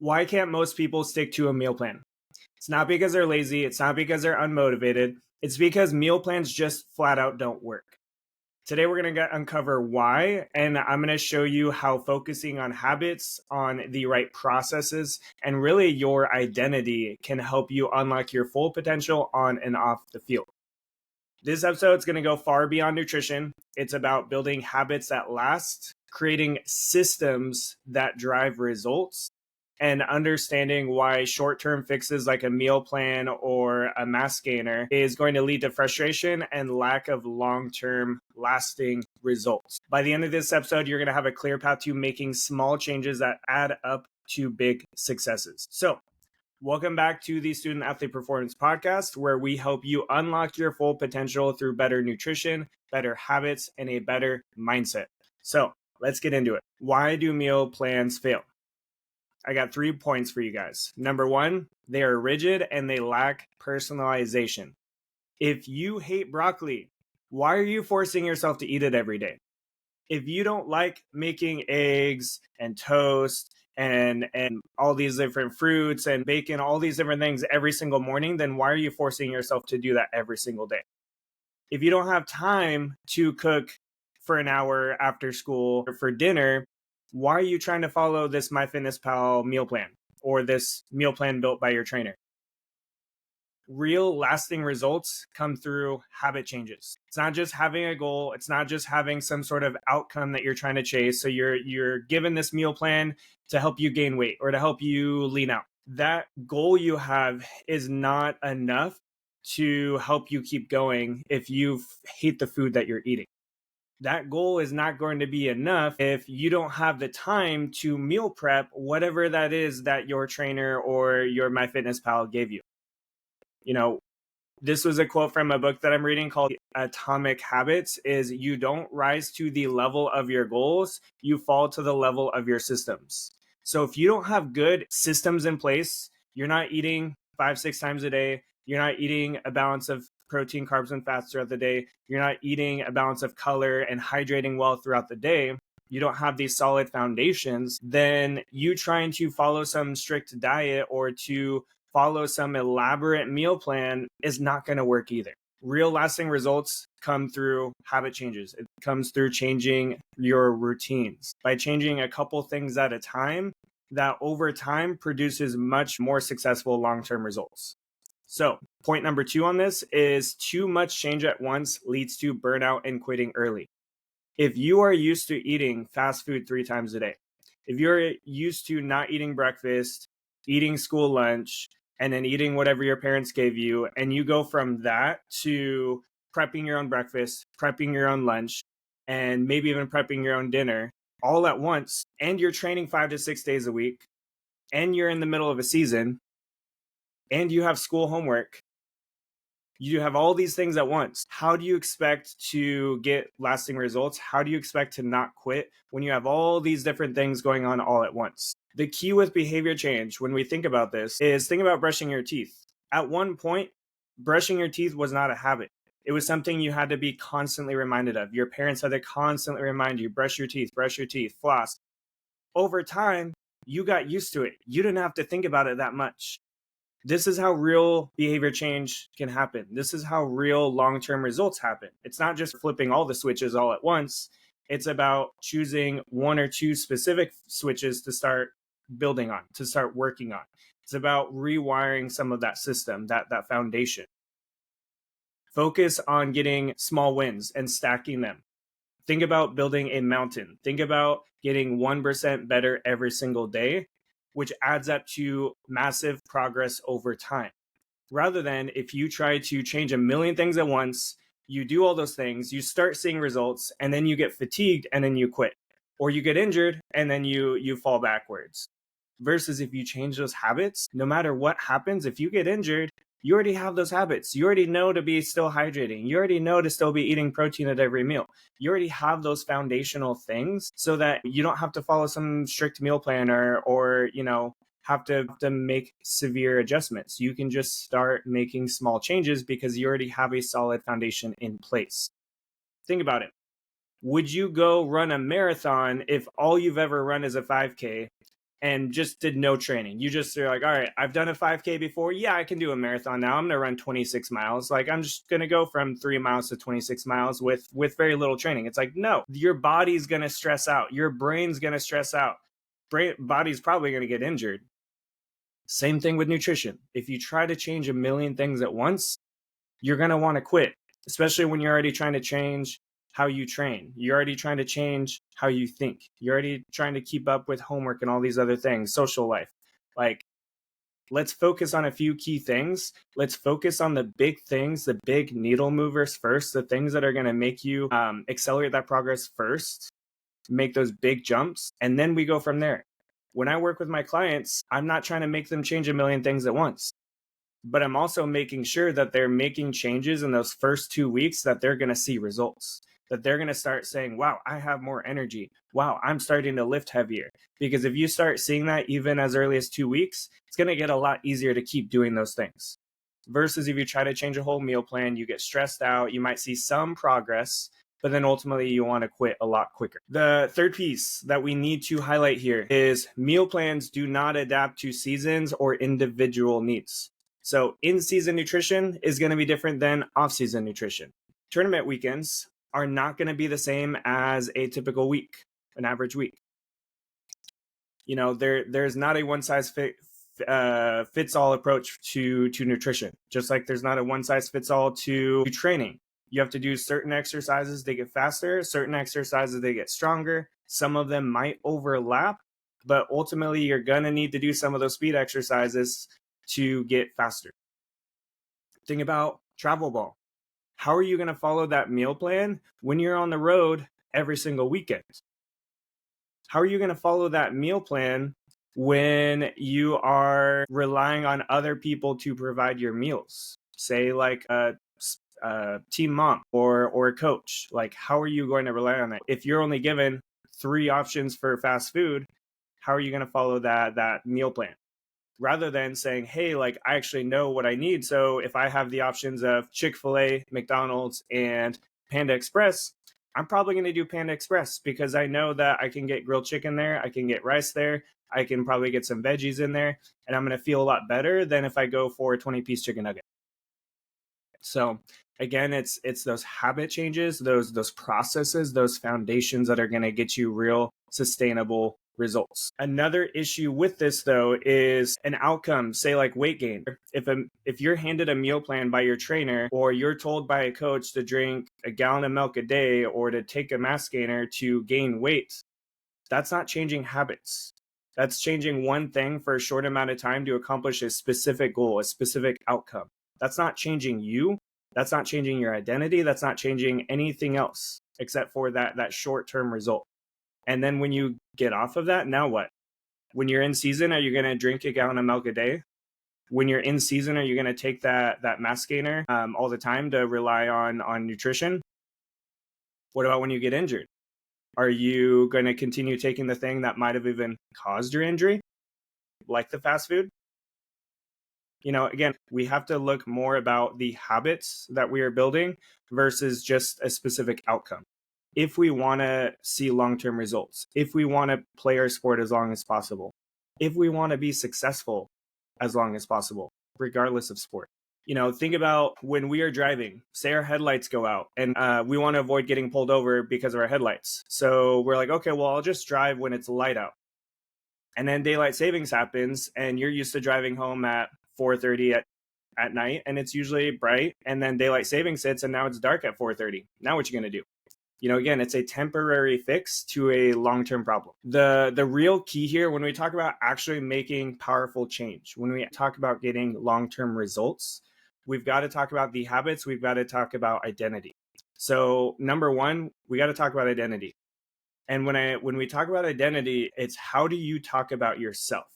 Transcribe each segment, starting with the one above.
Why can't most people stick to a meal plan? It's not because they're lazy. It's not because they're unmotivated. It's because meal plans just flat out don't work. Today, we're going to uncover why, and I'm going to show you how focusing on habits, on the right processes, and really your identity can help you unlock your full potential on and off the field. This episode is going to go far beyond nutrition. It's about building habits that last, creating systems that drive results, and understanding why short-term fixes like a meal plan or a mass gainer is going to lead to frustration and lack of long-term lasting results. By the end of this episode, you're going to have a clear path to making small changes that add up to big successes. So, welcome back to the Student Athlete Performance Podcast, where we help you unlock your full potential through better nutrition, better habits, and a better mindset. So, let's get into it. Why do meal plans fail? I got 3 points for you guys. Number 1, they are rigid and they lack personalization. If you hate broccoli, why are you forcing yourself to eat it every day? If you don't like making eggs and toast and all these different fruits and bacon, all these different things every single morning, then why are you forcing yourself to do that every single day? If you don't have time to cook for an hour after school or for dinner, why are you trying to follow this MyFitnessPal meal plan or this meal plan built by your trainer? Real lasting results come through habit changes. It's not just having a goal. It's not just having some sort of outcome that you're trying to chase. So you're given this meal plan to help you gain weight or to help you lean out. That goal you have is not enough to help you keep going if you hate the food that you're eating. That goal is not going to be enough if you don't have the time to meal prep whatever that is that your trainer or your MyFitnessPal gave you. You know, this was a quote from a book that I'm reading called Atomic Habits, is you don't rise to the level of your goals, you fall to the level of your systems. So if you don't have good systems in place, you're not eating 5-6 times a day, you're not eating a balance of protein, carbs, and fats throughout the day, you're not eating a balance of color and hydrating well throughout the day, you don't have these solid foundations, then you trying to follow some strict diet or to follow some elaborate meal plan is not going to work either. Real lasting results come through habit changes. It comes through changing your routines. By changing a couple things at a time, that over time produces much more successful long-term results. So, point number 2 on this is too much change at once leads to burnout and quitting early. If you are used to eating fast food 3 times a day, if you're used to not eating breakfast, eating school lunch, and then eating whatever your parents gave you, and you go from that to prepping your own breakfast, prepping your own lunch, and maybe even prepping your own dinner all at once, and you're training 5 to 6 days a week, and you're in the middle of a season, and you have school homework, you have all these things at once. How do you expect to get lasting results? How do you expect to not quit when you have all these different things going on all at once? The key with behavior change, when we think about this, is think about brushing your teeth. At one point, brushing your teeth was not a habit. It was something you had to be constantly reminded of. Your parents had to constantly remind you, brush your teeth, floss. Over time, you got used to it. You didn't have to think about it that much. This is how real behavior change can happen. This is how real long-term results happen. It's not just flipping all the switches all at once. It's about choosing 1 or 2 specific switches to start building on, to start working on. It's about rewiring some of that system, that foundation. Focus on getting small wins and stacking them. Think about building a mountain. Think about getting 1% better every single day, which adds up to massive progress over time. Rather than if you try to change a million things at once, you do all those things, you start seeing results, and then you get fatigued and then you quit. Or you get injured and then you fall backwards. Versus if you change those habits, no matter what happens, if you get injured, you already have those habits. You already know to be still hydrating. You already know to still be eating protein at every meal. You already have those foundational things so that you don't have to follow some strict meal plan or have to make severe adjustments. You can just start making small changes because you already have a solid foundation in place. Think about it. Would you go run a marathon if all you've ever run is a 5K and just did no training. You just are like, all right, I've done a 5K before. Yeah, I can do a marathon now. I'm going to run 26 miles. Like, I'm just going to go from 3 miles to 26 miles with very little training. It's like, no, your body's going to stress out. Your brain's going to stress out. Body's probably going to get injured. Same thing with nutrition. If you try to change a million things at once, you're going to want to quit, especially when you're already trying to change how you train. You're already trying to change how you think. You're already trying to keep up with homework and all these other things, social life. Like, let's focus on a few key things. Let's focus on the big things, the big needle movers first, the things that are going to make you accelerate that progress first, make those big jumps, and then we go from there. When I work with my clients, I'm not trying to make them change a million things at once, but I'm also making sure that they're making changes in those first 2 weeks that they're going to see results, that they're going to start saying, wow, I have more energy. Wow, I'm starting to lift heavier. Because if you start seeing that even as early as 2 weeks, it's going to get a lot easier to keep doing those things. Versus if you try to change a whole meal plan, you get stressed out, you might see some progress, but then ultimately you want to quit a lot quicker. The third piece that we need to highlight here is meal plans do not adapt to seasons or individual needs. So in-season nutrition is going to be different than off-season nutrition. Tournament weekends are not going to be the same as a typical week, an average week. You know, there's not a fits all approach to nutrition, just like there's not a one size fits all to training. You have to do certain exercises, they get faster, certain exercises, they get stronger. Some of them might overlap, but ultimately you're going to need to do some of those speed exercises to get faster. Think about travel ball. How are you going to follow that meal plan when you're on the road every single weekend? How are you going to follow that meal plan when you are relying on other people to provide your meals? Say like a team mom or a coach. Like, how are you going to rely on that? If you're only given 3 options for fast food, how are you going to follow that meal plan? Rather than saying, hey, like, I actually know what I need. So if I have the options of Chick-fil-A, McDonald's, and Panda Express, I'm probably going to do Panda Express because I know that I can get grilled chicken there. I can get rice there. I can probably get some veggies in there. And I'm going to feel a lot better than if I go for a 20-piece chicken nugget. So again, it's those habit changes, those processes, those foundations that are going to get you real sustainable results. Another issue with this though is an outcome, say like weight gain. If you're handed a meal plan by your trainer, or you're told by a coach to drink a gallon of milk a day or to take a mass gainer to gain weight, that's not changing habits. That's changing one thing for a short amount of time to accomplish a specific goal, a specific outcome. That's not changing you. That's not changing your identity. That's not changing anything else except for that short-term result. And then when you get off of that, now what? When you're in season, are you going to drink a gallon of milk a day? When you're in season, are you going to take that mass gainer all the time to rely on nutrition? What about when you get injured? Are you going to continue taking the thing that might have even caused your injury, like the fast food? You know, again, we have to look more about the habits that we are building versus just a specific outcome. If we want to see long-term results, if we want to play our sport as long as possible, if we want to be successful as long as possible, regardless of sport. You know, think about when we are driving, say our headlights go out and we want to avoid getting pulled over because of our headlights. So we're like, okay, well, I'll just drive when it's light out. And then daylight savings happens and you're used to driving home at 4:30 at night and it's usually bright, and then daylight savings hits and now it's dark at 4:30. Now what you going to do? You know, again, it's a temporary fix to a long-term problem. The real key here, when we talk about actually making powerful change, when we talk about getting long-term results, we've got to talk about the habits. We've got to talk about identity. So number one, we got to talk about identity. And when we talk about identity, it's how do you talk about yourself?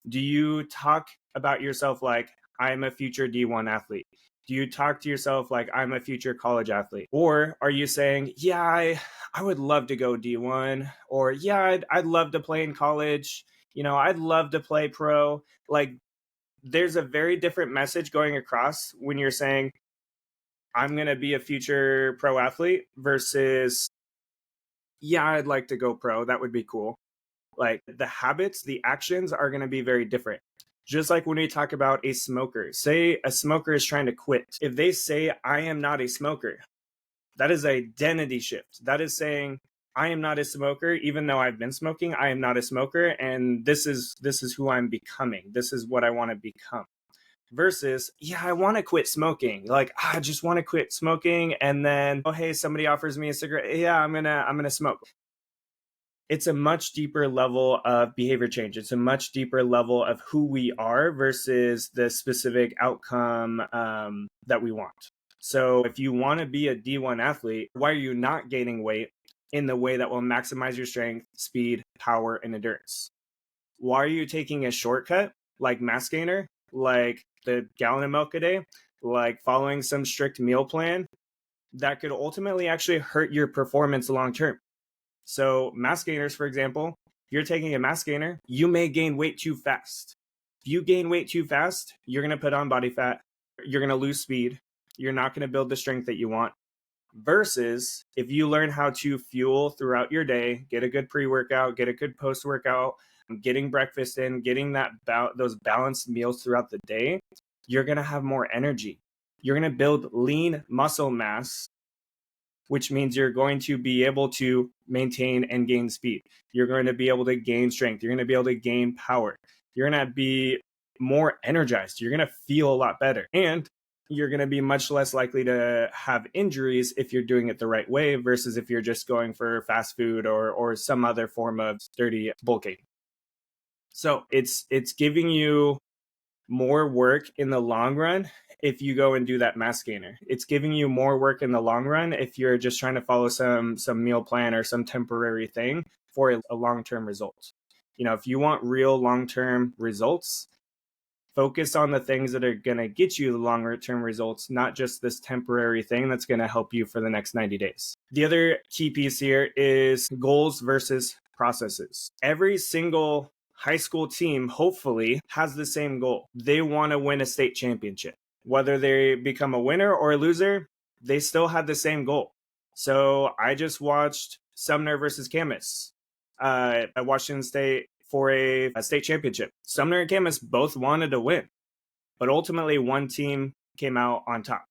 Do you talk about yourself like, I'm a future D1 athlete? Do you talk to yourself like, I'm a future college athlete? Or are you saying, yeah, I would love to go D1, or yeah, I'd love to play in college. You know, I'd love to play pro. Like, there's a very different message going across when you're saying, I'm going to be a future pro athlete versus, yeah, I'd like to go pro. That would be cool. Like the habits, the actions are going to be very different. Just like when we talk about a smoker, say a smoker is trying to quit. If they say, I am not a smoker, that is identity shift. That is saying, I am not a smoker, even though I've been smoking. I am not a smoker, and this is who I'm becoming. This is what I want to become. Versus, yeah, I want to quit smoking. Like, I just want to quit smoking, and then, oh hey, somebody offers me a cigarette. Yeah, I'm gonna smoke. It's a much deeper level of behavior change. It's a much deeper level of who we are versus the specific outcome that we want. So if you want to be a D1 athlete, why are you not gaining weight in the way that will maximize your strength, speed, power, and endurance? Why are you taking a shortcut like mass gainer, like the gallon of milk a day, like following some strict meal plan that could ultimately actually hurt your performance long term? So mass gainers, for example, if you're taking a mass gainer, you may gain weight too fast. If you gain weight too fast, you're going to put on body fat. You're going to lose speed. You're not going to build the strength that you want. Versus if you learn how to fuel throughout your day, get a good pre-workout, get a good post-workout, getting breakfast in, getting those balanced meals throughout the day, you're going to have more energy. You're going to build lean muscle mass, which means you're going to be able to maintain and gain speed. You're going to be able to gain strength. You're going to be able to gain power. You're going to be more energized. You're going to feel a lot better. And you're going to be much less likely to have injuries if you're doing it the right way versus if you're just going for fast food or some other form of dirty bulking. So it's giving you more work in the long run if you go and do that mass gainer. It's giving you more work in the long run if you're just trying to follow some meal plan or some temporary thing for a long-term result. If you want real long-term results, focus on the things that are going to get you the longer-term results, not just this temporary thing that's going to help you for the next 90 days. The other key piece here is goals versus processes. Every single high school team, hopefully, has the same goal. They want to win a state championship. Whether they become a winner or a loser, they still had the same goal. So I just watched Sumner versus Camas at Washington State for a state championship. Sumner and Camas both wanted to win, but ultimately one team came out on top.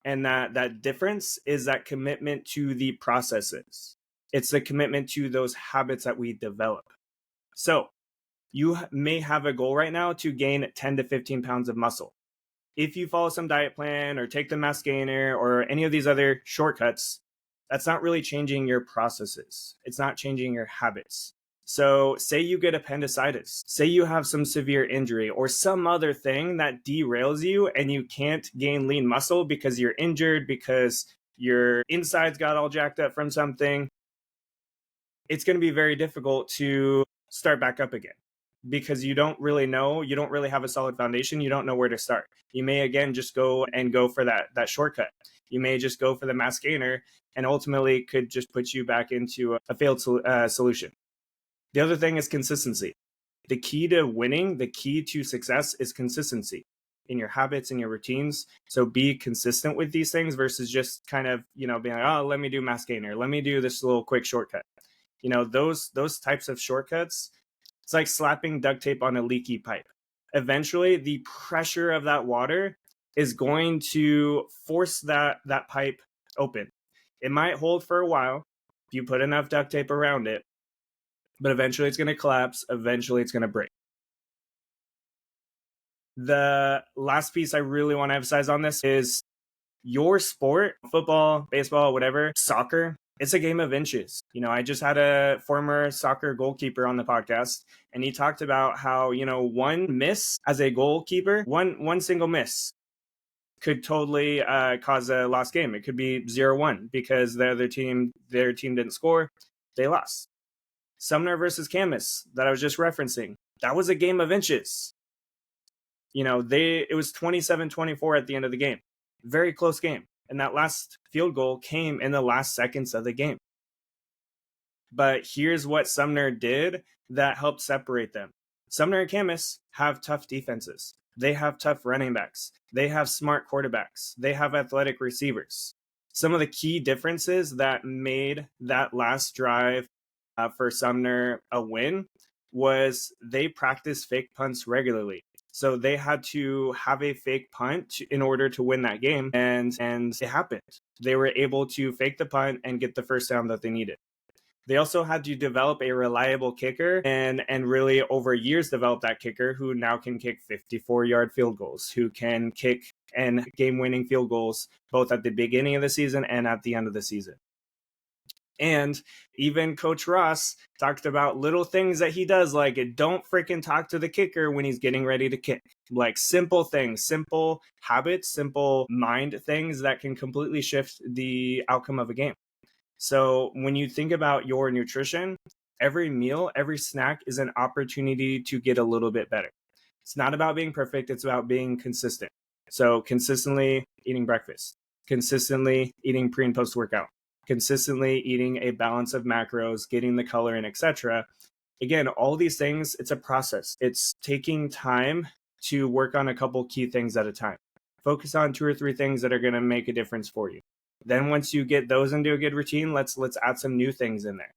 And that difference is that commitment to the processes. It's the commitment to those habits that we develop. So you may have a goal right now to gain 10 to 15 pounds of muscle. If you follow some diet plan or take the mass gainer or any of these other shortcuts, that's not really changing your processes. It's not changing your habits. So say you get appendicitis, say you have some severe injury or some other thing that derails you and you can't gain lean muscle because you're injured, because your insides got all jacked up from something. It's going to be very difficult to start back up again because you don't really know, you don't really have a solid foundation. You don't know where to start. You may again just go for that shortcut. You may just go for the mass gainer and ultimately could just put you back into a failed solution. The other thing is consistency. The key to winning, the key to success is consistency in your habits and your routines. So be consistent with these things versus just kind of, being like, oh, let me do mass gainer. Let me do this little quick shortcut. Those types of shortcuts, it's like slapping duct tape on a leaky pipe. Eventually, the pressure of that water is going to force that pipe open. It might hold for a while if you put enough duct tape around it, but eventually it's going to collapse. Eventually it's going to break. The last piece I really want to emphasize on this is your sport, football, baseball, whatever, soccer, it's a game of inches. I just had a former soccer goalkeeper on the podcast, and he talked about how, one miss as a goalkeeper, one single miss could totally cause a lost game. It could be 0-1 because their team didn't score. They lost. Sumner versus Camas that I was just referencing, that was a game of inches. It was 27-24 at the end of the game. Very close game. And that last field goal came in the last seconds of the game. But here's what Sumner did that helped separate them. Sumner and Camas have tough defenses. They have tough running backs. They have smart quarterbacks. They have athletic receivers. Some of the key differences that made that last drive for Sumner a win was they practiced fake punts regularly. So they had to have a fake punt in order to win that game, and it happened. They were able to fake the punt and get the first down that they needed. They also had to develop a reliable kicker and really over years develop that kicker who now can kick 54-yard field goals, who can kick and game-winning field goals both at the beginning of the season and at the end of the season. And even Coach Ross talked about little things that he does, like don't freaking talk to the kicker when he's getting ready to kick. Like simple things, simple habits, simple mind things that can completely shift the outcome of a game. So when you think about your nutrition, every meal, every snack is an opportunity to get a little bit better. It's not about being perfect, it's about being consistent. So consistently eating breakfast, consistently eating pre and post workout, consistently eating a balance of macros, getting the color in, etc. Again, all these things, it's a process. It's taking time to work on a couple key things at a time. Focus on 2 or 3 things that are going to make a difference for you. Then once you get those into a good routine, let's add some new things in there.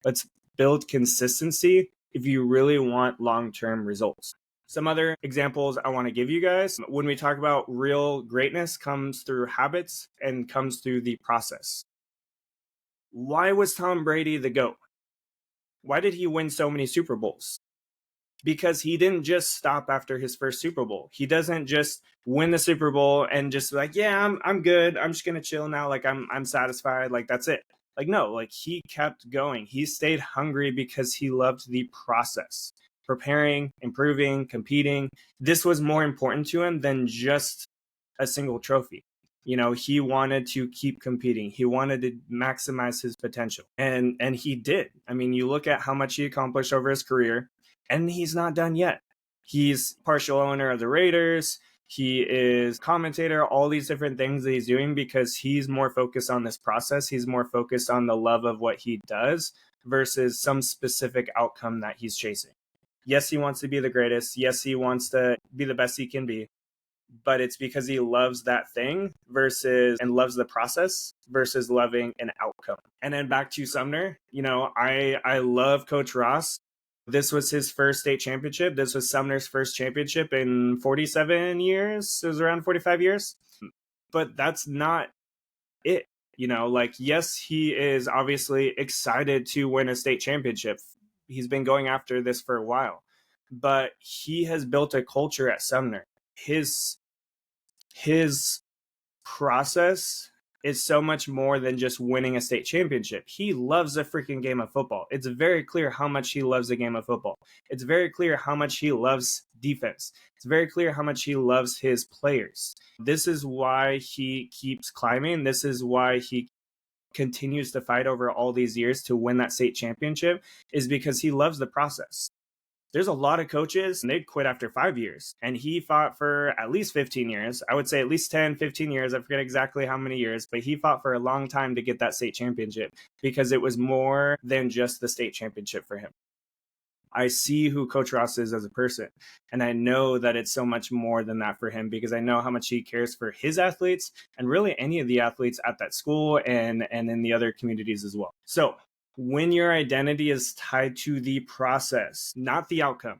Let's build consistency if you really want long-term results. Some other examples I want to give you guys. When we talk about real greatness comes through habits and comes through the process. Why was Tom Brady the GOAT? Why did he win so many Super Bowls? Because he didn't just stop after his first Super Bowl. He doesn't just win the Super Bowl and just like, yeah, I'm good. I'm just gonna chill now. Like I'm satisfied. Like that's it. Like no, like he kept going. He stayed hungry because he loved the process, preparing, improving, competing. This was more important to him than just a single trophy. You know, he wanted to keep competing. He wanted to maximize his potential, and he did. I mean, you look at how much he accomplished over his career. And he's not done yet. He's partial owner of the Raiders. He is commentator, all these different things that he's doing because he's more focused on this process. He's more focused on the love of what he does versus some specific outcome that he's chasing. Yes, he wants to be the greatest. Yes, he wants to be the best he can be. But it's because he loves that thing and loves the process versus loving an outcome. And then back to Sumner, you know, I love Coach Ross. This was his first state championship. This was Sumner's first championship in 47 years. It was around 45 years. But that's not it. You know, like, yes, he is obviously excited to win a state championship. He's been going after this for a while. But he has built a culture at Sumner. His process is so much more than just winning a state championship. He loves the freaking game of football. It's very clear how much he loves the game of football. It's very clear how much he loves defense. It's very clear how much he loves his players. This is why he keeps climbing. This is why he continues to fight over all these years to win that state championship, is because he loves the process. There's a lot of coaches and they'd quit after 5 years, and he fought for at least 15 years. I would say at least 10, 15 years. I forget exactly how many years, but he fought for a long time to get that state championship because it was more than just the state championship for him. I see who Coach Ross is as a person, and I know that it's so much more than that for him because I know how much he cares for his athletes and really any of the athletes at that school and in the other communities as well. So when your identity is tied to the process, not the outcome,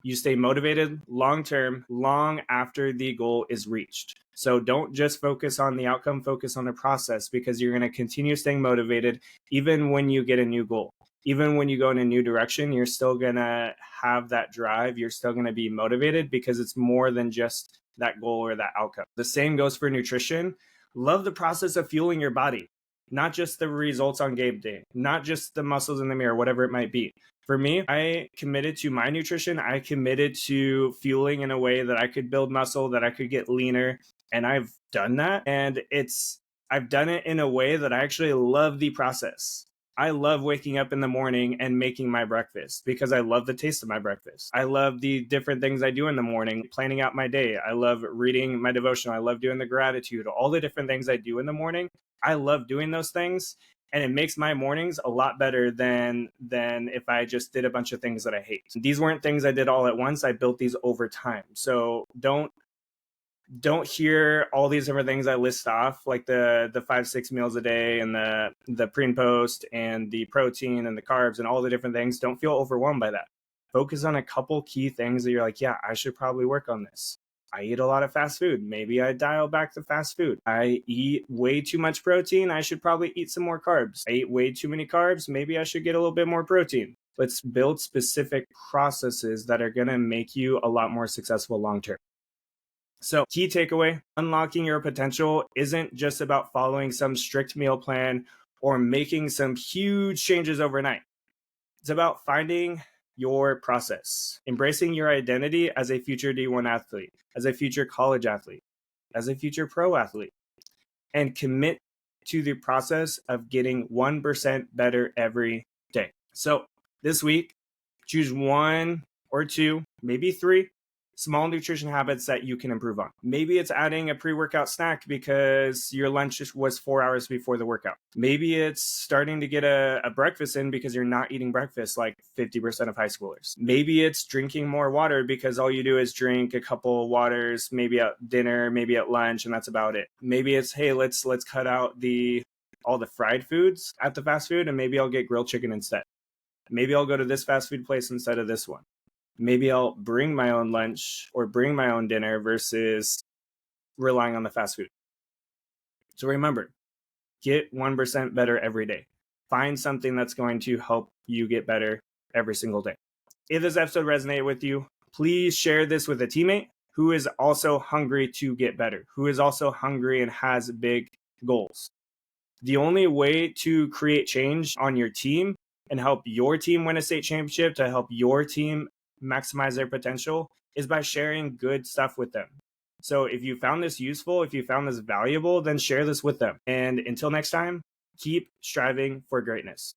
you stay motivated long-term, long after the goal is reached. So don't just focus on the outcome, focus on the process, because you're going to continue staying motivated even when you get a new goal. Even when you go in a new direction, you're still going to have that drive. You're still going to be motivated because it's more than just that goal or that outcome. The same goes for nutrition. Love the process of fueling your body. Not just the results on game day, not just the muscles in the mirror, whatever it might be. For me, I committed to my nutrition. I committed to fueling in a way that I could build muscle, that I could get leaner. And I've done that. And I've done it in a way that I actually love the process. I love waking up in the morning and making my breakfast because I love the taste of my breakfast. I love the different things I do in the morning, planning out my day. I love reading my devotional. I love doing the gratitude, all the different things I do in the morning. I love doing those things, and it makes my mornings a lot better than if I just did a bunch of things that I hate. These weren't things I did all at once. I built these over time. So don't don't hear all these different things I list off, like the 5-6 meals a day and the pre and post and the protein and the carbs and all the different things. Don't feel overwhelmed by that. Focus on a couple key things that you're like, yeah, I should probably work on this. I eat a lot of fast food. Maybe I dial back the fast food. I eat way too much protein. I should probably eat some more carbs. I eat way too many carbs. Maybe I should get a little bit more protein. Let's build specific processes that are going to make you a lot more successful long term. So, key takeaway, unlocking your potential isn't just about following some strict meal plan or making some huge changes overnight. It's about finding your process, embracing your identity as a future D1 athlete, as a future college athlete, as a future pro athlete, and commit to the process of getting 1% better every day. So, this week, choose one or two, maybe three small nutrition habits that you can improve on. Maybe it's adding a pre-workout snack because your lunch was 4 hours before the workout. Maybe it's starting to get a breakfast in because you're not eating breakfast like 50% of high schoolers. Maybe it's drinking more water because all you do is drink a couple waters, maybe at dinner, maybe at lunch, and that's about it. Maybe it's, hey, let's cut out all the fried foods at the fast food, and maybe I'll get grilled chicken instead. Maybe I'll go to this fast food place instead of this one. Maybe I'll bring my own lunch or bring my own dinner versus relying on the fast food. So remember, get 1% better every day. Find something that's going to help you get better every single day. If this episode resonated with you, please share this with a teammate who is also hungry to get better, who is also hungry and has big goals. The only way to create change on your team and help your team win a state championship, to help your team maximize their potential, is by sharing good stuff with them. So if you found this useful, if you found this valuable, then share this with them. And until next time, keep striving for greatness.